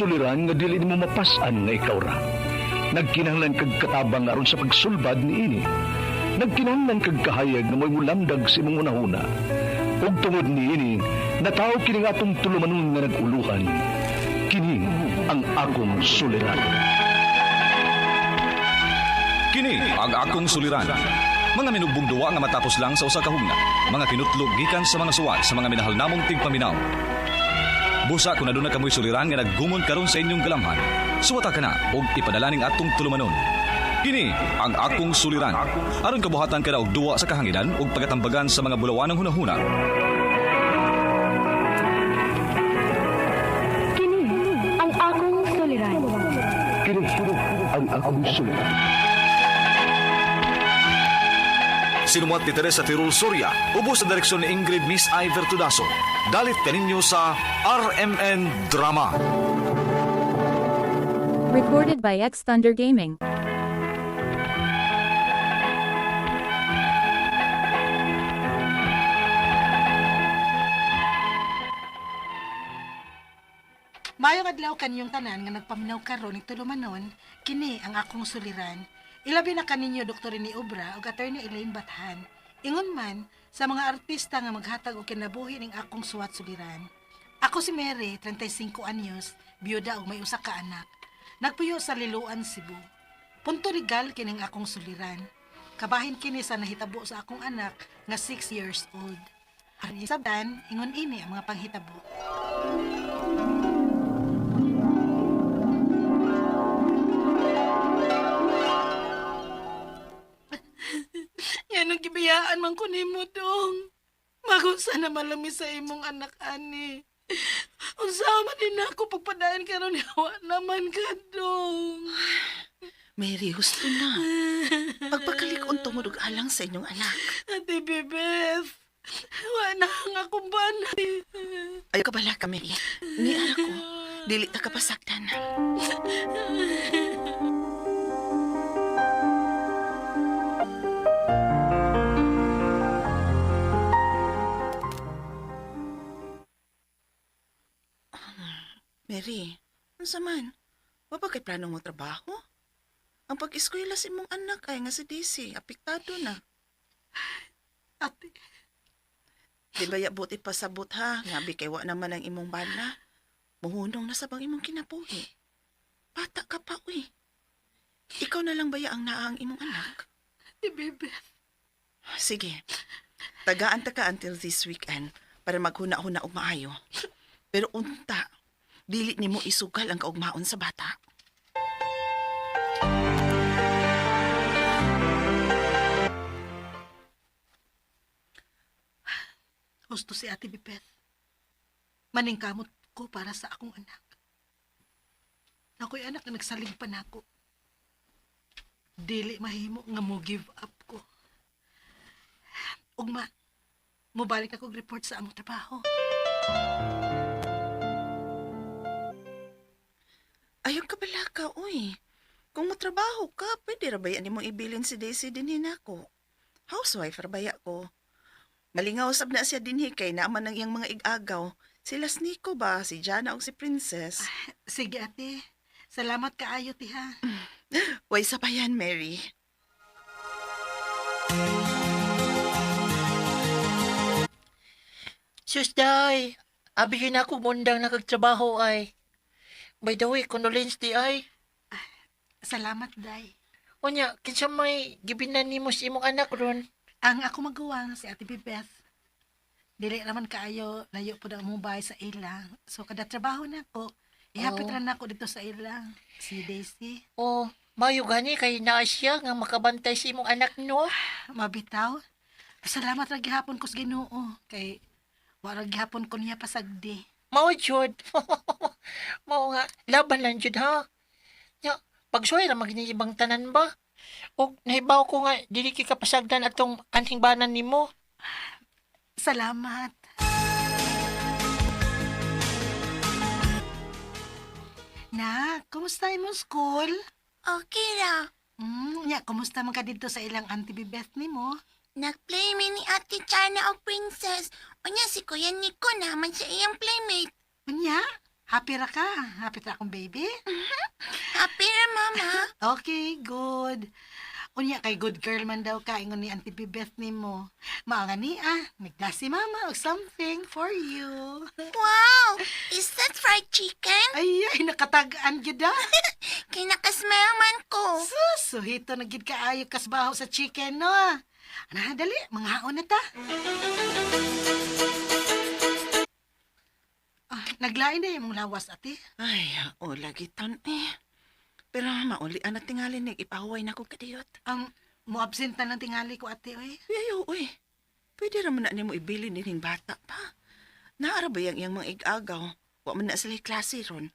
suliran nga dili nimo mapasan nga ikaw ra. Nagkinahanglan kag katabang aron sa pagsulbad niini. Nagkinahanglan kag kahayag nga mo'y mulamdag sa imong unahuna. Ug tungod niini, nataw kini nga atong tulumanon nga naguluhan. Kini ang akong suliran. Kini ang akong suliran. Mga minubong duwa nga matapos lang sa usa ka hugna. Mga kinutlog gikan sa mga suwat sa mga minahal namong tigpaminaw. Busa kung aduna kamoy suliran nga naggumon karon sa inyong galamhan. Suwata ka na og ipadalaning atong tulumanon. Kini ang akong suliran. Aron kabuhatan ka na og duwa sa kahanginan ug pagatambagan sa mga bulawanang hunahuna. Kini ang akong suliran. Kini ang akong suliran. Sinumat ni Teresa Tirul Soria, ubos sa direksyon ni Ingrid Miss Iver Tudaso. Dalit kaninyo sa RMN Drama. Recorded by X Thunder Gaming. Mayong adlaw kaniyong tanan nga nagpaminaw karon ning tulumanon, kini ang akong suliran. Ilabi na kaninyo Dr. ni Obra ug Attorney Elaine Bathan. Ingon man sa mga artista nga maghatag og kinabuhi ning akong suwat suliran. Ako si Mary, 35 anyos, byuda ug may usa ka anak. Nagpuyo sa Liloan, Cebu. Punto legal kining akong suliran. Kabahin kini sa nahitabo sa akong anak nga 6 years old. Ari sabdan, ingon ini ang mga panghitabo. Yan ang gibiyaan man ko nimo dong. Magunsa na malami sa imong anak ani. Unsama din ako pagpadayon karon hawa naman ka dong. Mary, gusto na. Pagpakalikon tungod og alang sa inyong anak. Ate Bebeth, wala ang akong bana. Ayaw ka bala ka, Mary. Ni anak ko, dili ta kapasaktan. Mary, unsa man? Wa ba kay plano mo trabaho? Ang pag-eskwela sa imong anak ay nga si Daisy, apektado na. Ate, Di ba buti pasabot ha? Ngabi kay wa naman ang imong bana. Muhunong na sa bang imong kinabuhi. Bata ka pa, uy. Ikaw na lang baya ang naang imong anak? Ate Bebeth. Sige. Tagaan ta ka until this weekend para maghuna-huna og maayo. Pero unta, dili nimo isugal ang kaugmaon sa bata. Gusto si Ate Bebeth. Maningkamot ko para sa akong anak. Ako'y anak na nagsalig pa nako. Dili mahimo nga mo give up ko. Ugma, mubalik ako report sa among trabaho. Ayaw ka bala ka, uy. Kung matrabaho ka, pwede rabayan nimo ibilin si Daisy dinhi nako. Housewife rabaya ko. Malingaw sab na siya dinhi kay naaman ang iyang mga igagaw. Sila Nico ba, si Jana o si Princess? Sige ate, salamat kaayo tiha. Way sa pa yan, Mary. Susday, abihin ako mundang nakagtrabaho ay. By the way, condolence di ay. Salamat day. Unya, kinsa may gibinan nimo sa imong anak ron? Ang ako magawa si Ate Bebeth. Dili naman kaayo, layo po na mubay sa ilang. So kada trabaho na ako, ihapit Oh. ran ako dito sa ilang. Si Daisy, O, mayo gani kay naa siya nga makabantay sa imong anak no? mabitaw. Salamat ra gihapon ko sa Ginoo kay wala gihapon ko niya pasagdi. Mao jud. Mao nga laban lang jud ha. Nya, pagsuway ra maginibang tanan ba? O nahibaw ko nga dili ki kapasagdan atong anhing banan nimo. Salamat. Na, kumusta imong school? Okay ra. Kumusta man ka dito sa ilang Auntie Bebeth nimo? Nag-play mi ni Ate Chana og Princess. Unya si Kuya Nico naman sa iyang playmate. Unya, Happy ra ka? Happy ra akong baby? Happy ra, Mama. Okay, good. Unya kay good girl man daw ka ingon ni Auntie Bibeth nimo. Mao nga ni nagda si mama og something for you. Wow! Is that fried chicken? Ay, nakatag-an gyud ah. Kinakasmell man ko. Sus, suhito na gid kaayo kasbaho sa chicken no. Ana, dali, manghaon na ta. Naglain na yung lawas, ate. Ay, lagi tan eh. Pero maulian na tingali ipahuway na ko kadiyot. Ang muabsent na ng tingali ko, ate, oy. Ayo, uy. Pwede raman na nimo ibilin din bata pa. Naara ba yang mga igagaw? Wa man na sila klase ron.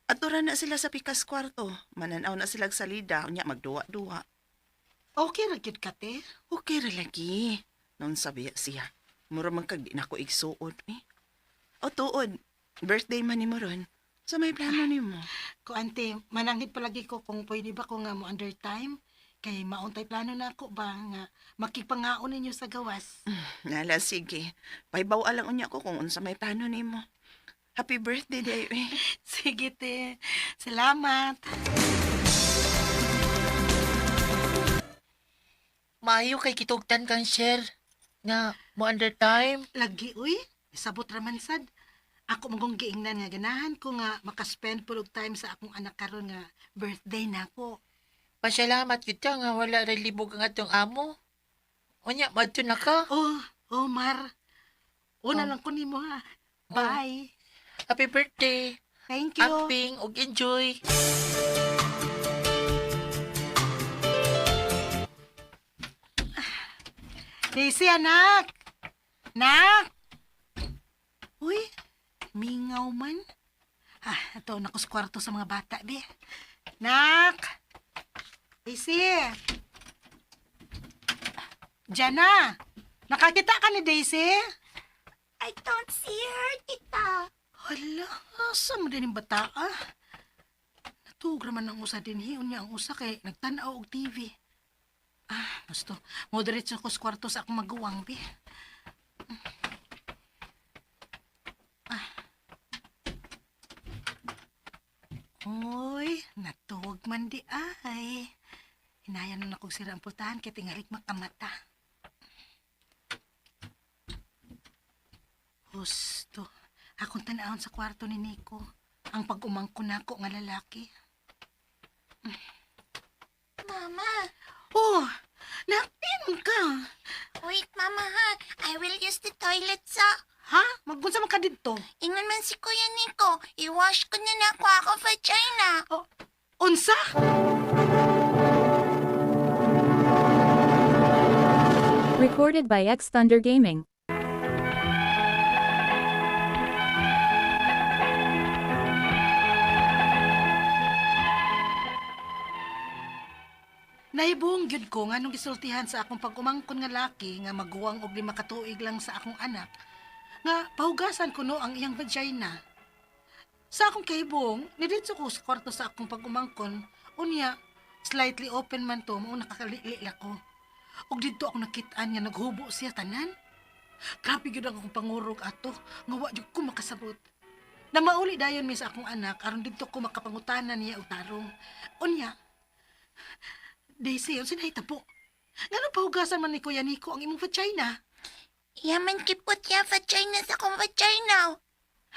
Atura na sila sa pikas kwarto. Mananaw na sila sa salida. Unya magduwa-duwa. Okay ra gyud ka, te. Okay ra lagi. Noon sabi siya. Mura man kag di na ko igsuod eh. O tuod. Birthday man ni mo ron. So may plano ni mo. Ko, ante, manangit palagi ko kung pwede ba ko nga mo under time. Kay mauntay plano na ako ba nga makipanghaon ninyo sa gawas. Nala, sige. Paibaw alang unya ko kung unsa may plano ni mo. Happy birthday, day eh. Sige, te. Salamat. Maayo kay kitugtan kang share. Nga, mo under time. Lagi, uy. Isabot raman sad. Ako magong giingnan nga ganahan ko nga makaspend pulog time sa akong anak karon nga birthday na ko. Pasalamat yun ka nga wala rin libog ang atong amo. Unya, madto na ka. Oh, Mar. Una lang ko nimo ha. Bye. Happy birthday. Thank you. Acting og enjoy. Daisy, anak! Nak! Uy, mingaw man. Ito, nakus kwarto sa mga bata, be. Nak! Daisy! Diyan na! Nakakita ka ni Daisy? I don't see her, tita. Hala, asa mo din yung bata, Natug raman ang usa din, niya ang usa kay nagtanaw og TV. Gusto. Moderate ko sa kwarto sa akong maguwang, be. Uy, natuwag man di ay. Hinayan na akong sira ang putahan kaya tingarik makamata. Gusto. Akong tanahon sa kwarto ni Nico. Ang pag-umangko na ako nga lalaki. Mama. Oh, nakpin ka. Wait, Mama, ha? I will use the toilet sa... Ha? Magunsa man ka dito? Ingon man si Kuya Nico. I-wash ko na ako vagina. Oh, unsa? Recorded by X Thunder Gaming. Nahibuong gyud ko nga nung gisultihan sa akong pag-umangkon nga laki nga maguwang og 5 ka tuig lang sa akong anak nga pahugasan ko no ang iyang vagina. Sa akong kahibong, niditso ko sa kwarto sa akong pag-umangkon, unya slightly open man to, mao nakakalili ako. Og didto ako nakitaan nga naghubo siya tanan. Grabe gyud ang akong pangurog ato, nga wa gyud ko makasabot. Na mauli dayon mi sa akong anak aron didto ko makapangutanan niya og tarong. Unya, Daisy, yun sinahita po. Ngano pahugasan man ni Kuya Nico ang imong vagina? Yaman kipot ya vagina sa kong vagina.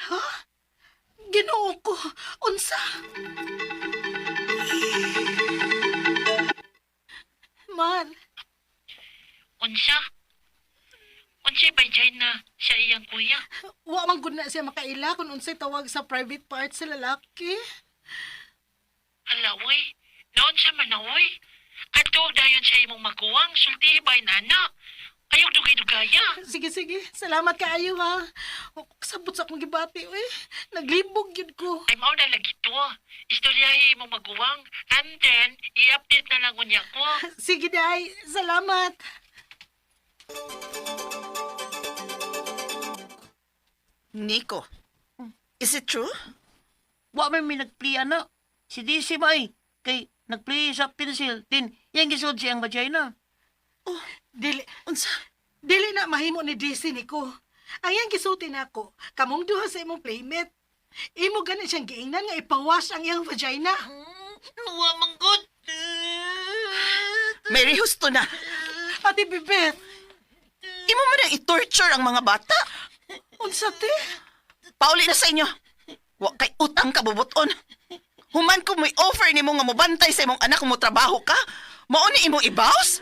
Ha? Ginoo ko. Unsa? Mar, Unsa? Unsay vagina sa iyang kuya? wa man gud na siya makaila kung unsay tawag sa private part sa lalaki. Alawi, noon sa manawoy. Ato dayon sa imong maguwang, sultibay na anak. Ayaw dugay-dugaya. Sige, sige. Salamat kaayo ha. O, sabot sa akong gibati, uy. Naglibog yun ko. Ay mao na lagi to. Istoryahi imong maguwang. And then, i-update na lang unya ko. Sige, Day. Salamat. Nico, is it true? Wa man may nagplay ana. Si DC ba ay? Kay nagplay sa pencil. Din, yang gisod siyang vagina. Dili, Unsa? dili na mahimo ni DC ni ko. Ang yang gisuti na ako, kamong duha sa imong playmate. Imo gani siyang giingnan nga ipawas ang iyang vagina. Nuwa manggod. Mary, husto na. Ate Bibet, Imo man ang i-torture ang mga bata. unsa te? Pauli na sa inyo. Wa kay utang kabubuton. Human ko may offer nimo nga mobantay sa imong anak kung mo trabaho ka. Mao ni imong ibaws?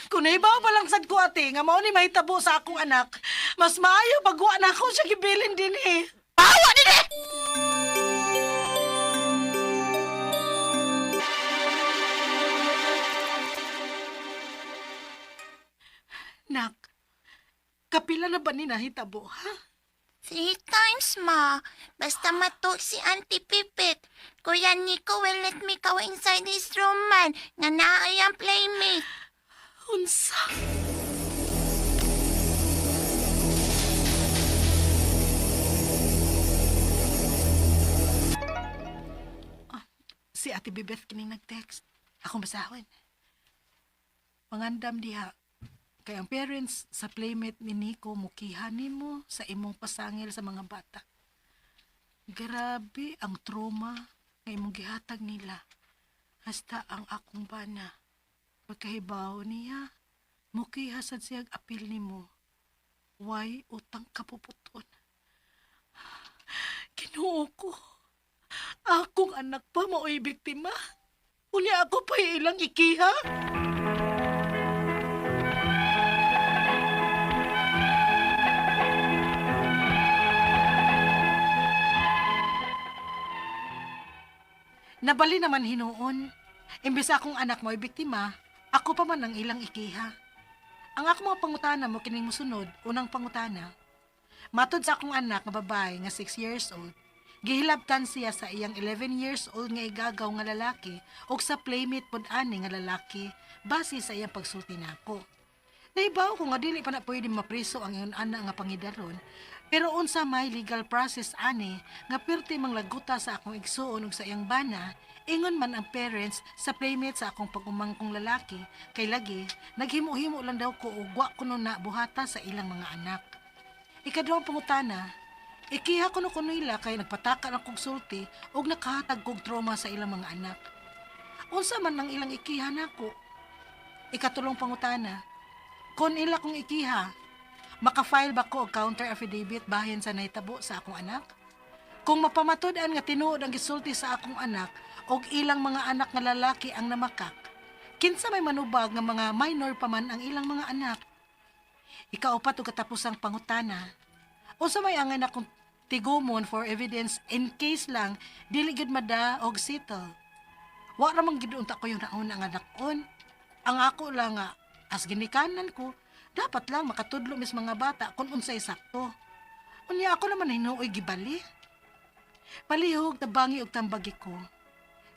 Kung naibaw pa lang sad ko ate, nga mao ni mahitabo sa akong anak, mas maayo pagwa na ako siya gibilin din eh. Pawa din eh! Nak, kapila na ba ni nahitabo, ha? 3 times, ma. Basta mato si Auntie Pipit. Kuya Nico will let me go inside his room, man. Nga naay ang playmate. Unsa? Si Ate Bibeth kining nag-text. Akong basahon. Pangandam diha. Kay ang parents sa playmate ni Nico mukihanin mo sa imong pasangil sa mga bata. Grabe ang trauma nga imong gihatag nila. Hasta ang akong bana. Pagkahibaw niya, mukihasad siyag apil nimo. Why utang kapuputon? Kinuo ko. Akong anak pa mao'y biktima. Unya ako pa ilang ikiha. Nabali naman hinuon. Imbis akong anak mo'y biktima, ako pa man ang ilang ikiha. Ang akong mga pangutana mo kining musunod, unang pangutana. Matod sa akong anak nga babae nga 6 years old, gihilabtan siya sa iyang 11 years old nga igagaw nga lalaki o sa playmate pod ani nga lalaki base sa iyang pagsulti nako. Naibaw ko nga dili pa na pwede mapriso ang iyon anak nga pangidaron, pero unsa may legal process ani nga perti mang laguta sa akong igsuon ug sa iyang bana, ingon man ang parents sa playmate sa akong pag-umangkong lalaki kay lagi naghimo-himo lang daw ko og wa kuno na buhata sa ilang mga anak. Ikaduhang pangutana, ikiha ko no kuno ila kay nagpataka lang kog sulti ug nakahatag kog trauma sa ilang mga anak. Unsa man ang ilang ikiha nako? Ikatulong pangutana, kon ila kong ikiha, maka-file ba ko og counter affidavit bahin sa nahitabo sa akong anak? Kung mapamatud-an nga tinuod ang gisulti sa akong anak og ilang mga anak nga lalaki ang namakak, kinsa may manubag nga mga minor pa man ang ilang mga anak? Ikaupat og katapusang pangutana, unsa may angay akong tigumon for evidence in case lang dili gid mada og settle? Wa ra man gid unta ko yung nauna nga anak-on. Ang ako lang nga as ginikanan ko, dapat lang makatudlo mis mga bata kung unsay sakto. Unya ako naman hinuoy gibali. Palihog tabangi og tambagi ko.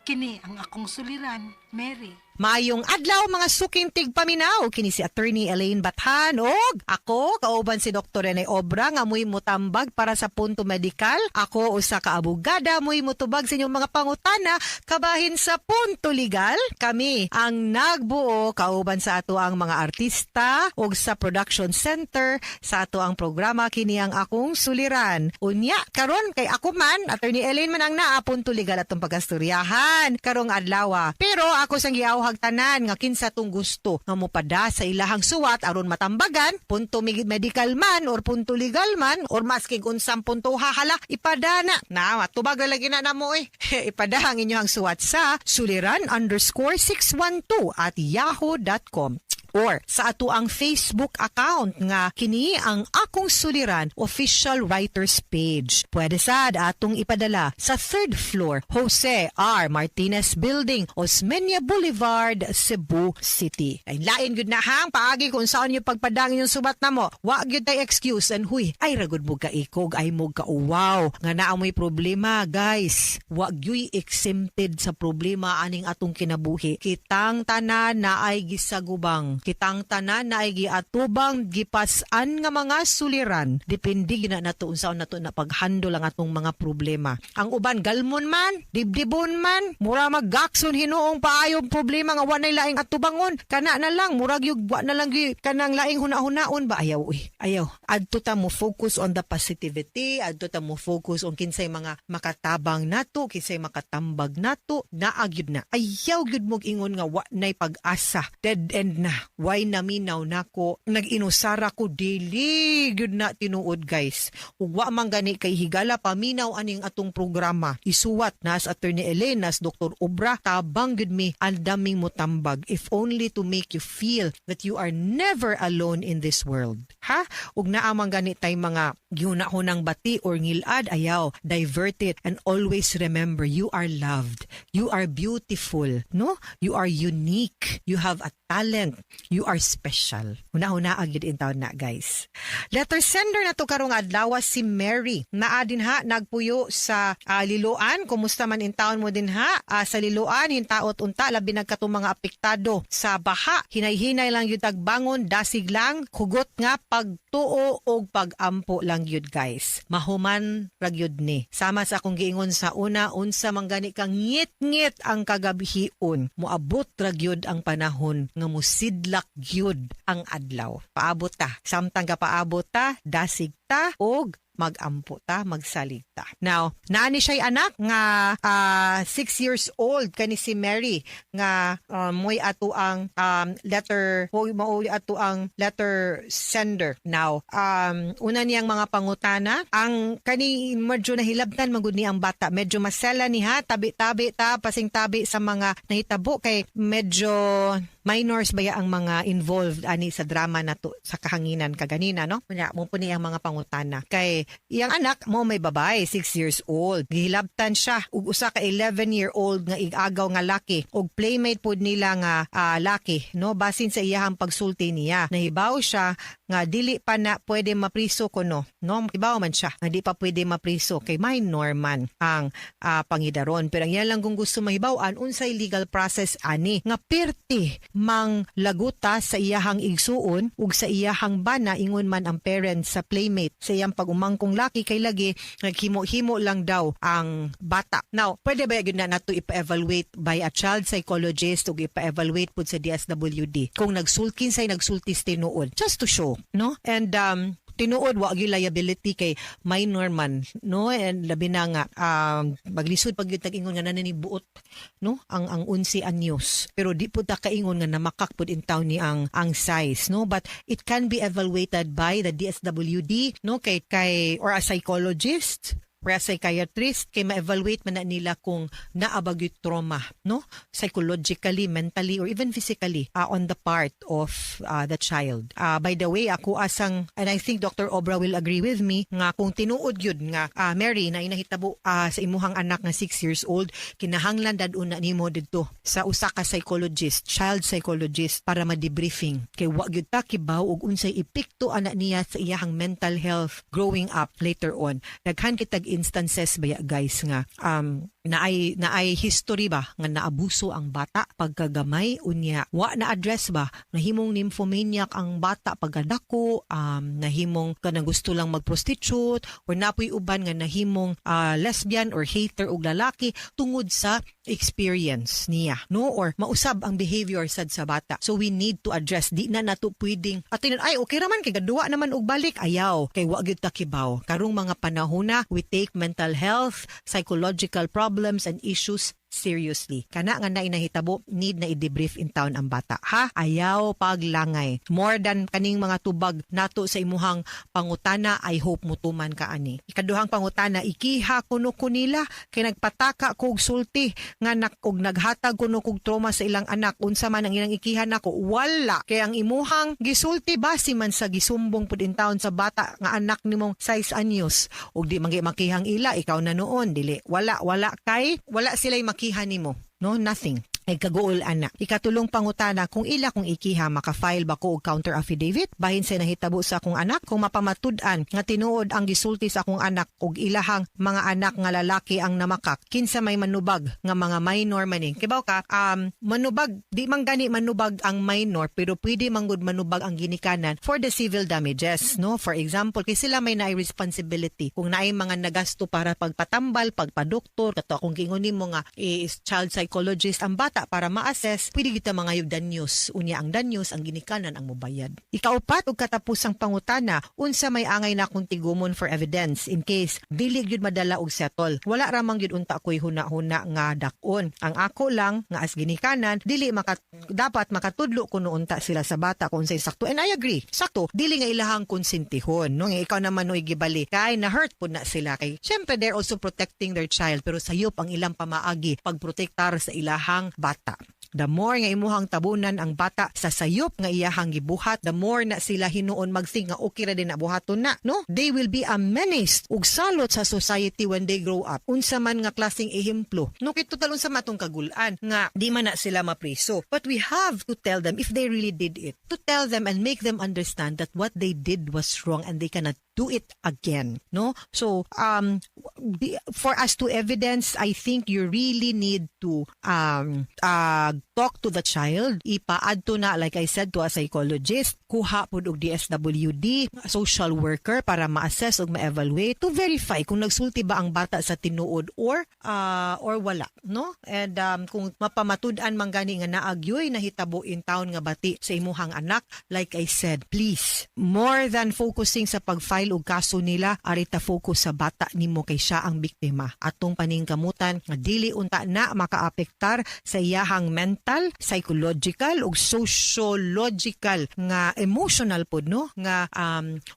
Kini ang akong suliran, Mary. Maayong adlaw mga suking tigpaminaw kini si Attorney Elaine Bathan og ako kauban si Dr. Rene Obra nga mo'y mutambag para sa punto medikal. Ako usa ka abogada mo'y mutubag sa inyong mga pangutana kabahin sa punto legal. Kami ang nagbuo kauban sa ato ang mga artista og sa production center sa ato ang programa kini ang akong suliran. Unya karon kay ako man Attorney Elaine man ang naa punto legal atong pagastoryahan karong adlaw. Pero ako sang giaw hagtanan nga kinsa tong gusto nga mopada sa ilahang suwat aron matambagan punto medical man or punto legal man or masking unsang punto hahala ipadana na matubag lagi na namo ipada ang inyong suwat sa suliran_612@yahoo.com or sa ato ang Facebook account nga kini ang Akong Suliran official writers page. Pwede sad atong ipadala sa 3rd floor Jose R. Martinez Building, Osmeña Boulevard, Cebu City. Ay lain gyud na hang paagi kung saan yung pagpadangin yung subat namo. Wa gyud tay excuse and huy ay ragud mo kaikog ay mo kauwaw nga naa mo'y problema guys. Wa gyud exempted sa problema aning atong kinabuhi. Kitang tanan na ay gisagubang kitang tanan na ay giatubang gipasan nga mga suliran. Depende gina nato unsaon nato na paghandle ang atong mga problema. Ang uban galmon man, dibdibon man, mura maggakson hinuong paayong problema nga wa nay laing atubangon. Kana na lang murag yung wa na lang gyud kanang laing huna-hunaon ba ayaw ayaw. Adto ta mo focus on the positivity, adto ta mo focus on kinsay mga makatabang nato, kinsay makatambag nato, naagyud na. Ayaw gyud mo ingon nga wa nay pag-asa. Dead end na. Why naminaw nako? Nag-inusara ko dili gyud na tinuod guys. Ug wa man gani kay higala paminaw aning atong programa. Isuwat nas Attorney Elaine, nas Dr. Obra, tabang gyud mi ang daming motambag if only to make you feel that you are never alone in this world. Ha? Ug naa man gani tay mga gihuna-hunang bati or ngilad, ayaw, divert it and always remember you are loved. You are beautiful, no? You are unique. You have a talent. You are special. Una-una agad in taon na, guys. Letter sender na to karong adlaw si Mary. Naa din ha, nagpuyo sa Liloan. Kumusta man in taon mo din ha? Sa Liloan, hintaot unta, labi nagkatong mga apektado sa baha. Hinay-hinay lang yun tagbangon, dasig lang, hugot nga pagtuo o pagampo lang yun, guys. Mahuman ragyod ni. Sama sa akong giingon sa una, unsa manggani kang ngit-ngit ang kagabihion. Muabot ragyod ang panahon nga musidlak gyud ang adlaw. Paabot ta. Samtang ka paabot ta, dasig ta og magampo ta, magsalig ta. Now, naani siya'y anak nga 6 years old kani si Mary nga moy ato ang mauli ato ang letter sender. Now, una niyang mga pangutana, ang kani medyo nahilabtan magud ni ang bata, medyo masela niha, tabi-tabi ta, pasing tabi sa mga nahitabo kay medyo minors baya ang mga involved ani sa drama nato sa kahanginan kaganina, no? Kunya mo po niyang mga pangutana kay iyang anak mo may babae 6 years old, gihilabtan siya ug usa ka 11-year-old nga igagaw nga laki ug playmate pod nila nga laki, no? Basin sa iyahang pagsulti niya, nahibaw siya nga dili pa na pwede mapriso kuno, no? Ibaw man siya nga di pa pwede mapriso kay minor man ang pangidaron, pero ang iyan lang kung gusto mahibaw-an unsay legal process ani nga pirti mang laguta sa iyahang igsuon ug sa iyahang bana ingon man ang parents sa playmate sa iyang pag-umangkong laki kay lagi naghimo-himo lang daw ang bata. Now, pwede ba yun na nato ipa-evaluate by a child psychologist ug ipa-evaluate pud sa DSWD kung nagsultis tinuod just to show, no? And tinuod wa gyud liability kay minor man, no? And labi na nga maglisod pag gyud tag-ingon nga nananibuot, no? Ang 11 anyos, pero di pud ta kaingon nga namakak pud in town ni ang size, no? But it can be evaluated by the DSWD, no? Kay or a psychologist or a psychiatrist kay ma-evaluate man na nila kung naabag yung trauma, no? Psychologically, mentally, or even physically on the part of the child. By the way, ako asang, and I think Dr. Obra will agree with me, nga kung tinuod yun nga, Mary, na inahitabo sa imuhang anak na 6 years old, kinahanglan dadun na nimo dito sa usa ka psychologist, child psychologist, para ma-debriefing. Kay wag yun ta kibaw ug unsay epekto ana niya sa iyahang mental health growing up later on. Daghan kitag instances baya guys nga naay history ba nga naabuso ang bata pagkagamay unya wa na address ba nahimong nymphomaniac ang bata pagkadako, nahimong kanang gusto lang magprostitute or napoy uban nga nahimong lesbian or hater og lalaki tungod sa experience niya, no? Or mausab ang behavior sad sa bata. So we need to address, di na nato pwedeng atinon ay okay raman kay gaduwa naman og balik, ayaw kay wa gyud ta kibaw. Karong mga panahona we take mental health, psychological problems and issues seriously. Kana nga na inahitabo, need na i-debrief in town ang bata. Ha? Ayaw paglangay. More than kaning mga tubag nato sa imuhang pangutana, I hope mutuman ka ani. Ikaduhang pangutana, ikiha kuno ko nila kay nagpataka kog sulti nga og naghatag kuno kog trauma sa ilang anak. Unsa man ang ilang ikihan nako? Wala. Kay ang imuhang gisulti basi man sa gisumbong pud in town sa bata nga anak nimong 6 anyos. Og di makihang ila, ikaw na noon dili. Wala kay wala sila'y makihan nimo. No, nothing. ay kaguol ana. Ikatulong pangutana kung ila kung ikiha makafile ba ko og counter affidavit bahin sa nahitabo sa akong anak kung mapamatud-an nga tinuod ang gisulti sa akong anak og ilahang mga anak nga lalaki ang namakak kinsa may manubag nga mga minor maning. Kibaw ka manubag di man gani manubag ang minor pero pwede manggod manubag ang ginikanan for the civil damages, no? For example, kay sila may naay responsibility kung naay mga nagasto para pagpatambal, pagpadoktor, kato akong gingon nimo nga is child psychologist ang bata para ma-assess, pwede kita mga yung danyos. Unya ang danyos, ang ginikanan ang mubayad. Ikaupat og katapusang pangutana, unsa may angay na kung tigumon for evidence in case dili gyud madala og settle. Wala ramang gyud unta koy huna-huna nga dakon. Ang ako lang nga as ginikanan, dili dapat makatudlo kuno unta sila sa bata kung unsay sakto. And I agree. Sakto, dili nga ilahang konsentihon, no? Nga ikaw naman no gibali kay na hurt pud na sila kay. Syempre they're also protecting their child pero sayop ang ilang pamaagi pagprotektar sa ilahang bata. The more nga imuhang tabunan ang bata sa sayop nga iyahang gibuhat, the more na sila hinuon mag-think nga okay ra din na buhaton na, no? They will be a menace ug salot sa society when they grow up. Unsa man nga klaseng ehemplo. No kay total unsa matong kagulan nga di man na sila mapriso. But we have to tell them if they really did it. To tell them and make them understand that what they did was wrong and they cannot do it again, no? So for us to evidence, I think you really need to talk to the child, ipaadto na like I said to a psychologist, kuha pud og DSWD, social worker para ma-assess ug ma-evaluate to verify kung nagsulti ba ang bata sa tinuod or wala, no? And kung mapamatud-an man gani nga naagyoy nahitabo in town nga bati sa imuhang anak, like I said, please, more than focusing sa pag-file og kaso nila, arita focus sa bata nimo kay siya ang biktima. Atong paningkamutan nga dili unta na makaapektar sa iyahang mental, psychological ug sociological nga emotional pod, no? Nga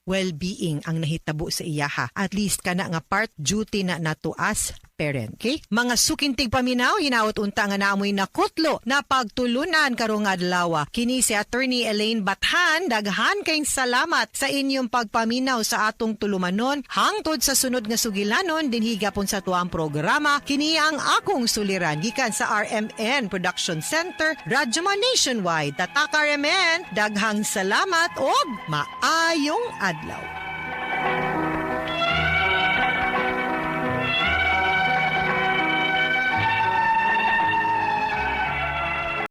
well-being ang nahitabo sa iyaha. At least kana nga part duty na nato as parent. Okay? Mga sukintig paminaw, hinaut unta nga naamoy nakutlo na pagtulunan karong adlaw. Kini si Attorney Elaine Bathan, daghan kayong salamat sa inyong pagpaminaw sa atong tulumanon. Hangtod sa sunod nga sugilanon, dinhi gapon sa tuang programa, kini ang akong suliran gikan sa RMN Production Center, Radyo Man Nationwide. Tatak RMN, daghang salamat og maayong adlaw.